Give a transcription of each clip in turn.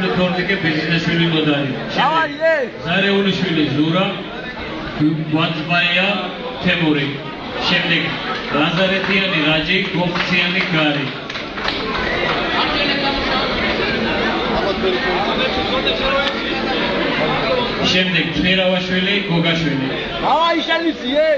Zarauli Kornike Bizineshvili Modari. Zareuliშვილი Zura, Guatsbaya Temuri. Შემდეგ ლაზარეთიანი რაჯი, გოხციანი გარი. შემდეგ თმირავაშვილი, გოგაშვილი. დავაი შენიციე.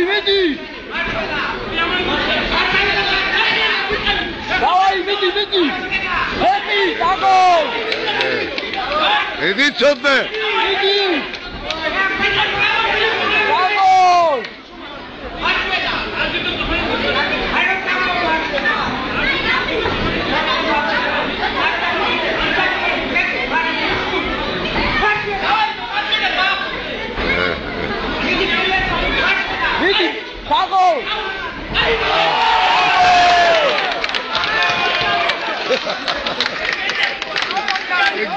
Vedi! Давай, vedi! Vedi, tago! Vedi, çöpe! Vedi! Tago! Vedi, tago!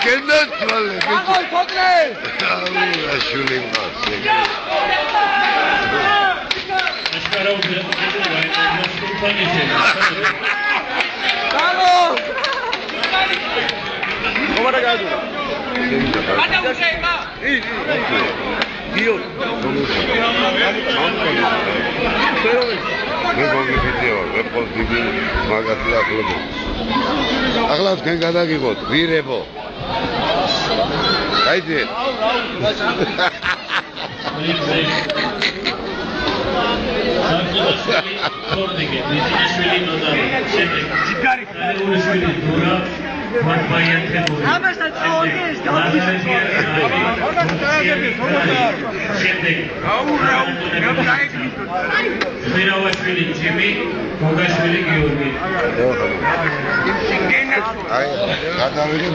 Gendet vale. Tago, totle! Allah şulim nasıl. Aşkara Tago! Komara geldi. Hadi uçayma. İyi. Diyor. მე მოგიფიცეო, მე პოზიტივი მაგათი ახლობო. ახლა თქვენ გადაგიღოთ, ვირებო. გაიძიეთ. Kornike Bizineshvili Modari. შემდეგ Zareuliშვილი Zura, Guatsbaya Temuri. შემდეგ თმირავაშვილი ჯიმი, გოგაშვილი გიორგი. აი, გადავიღეთ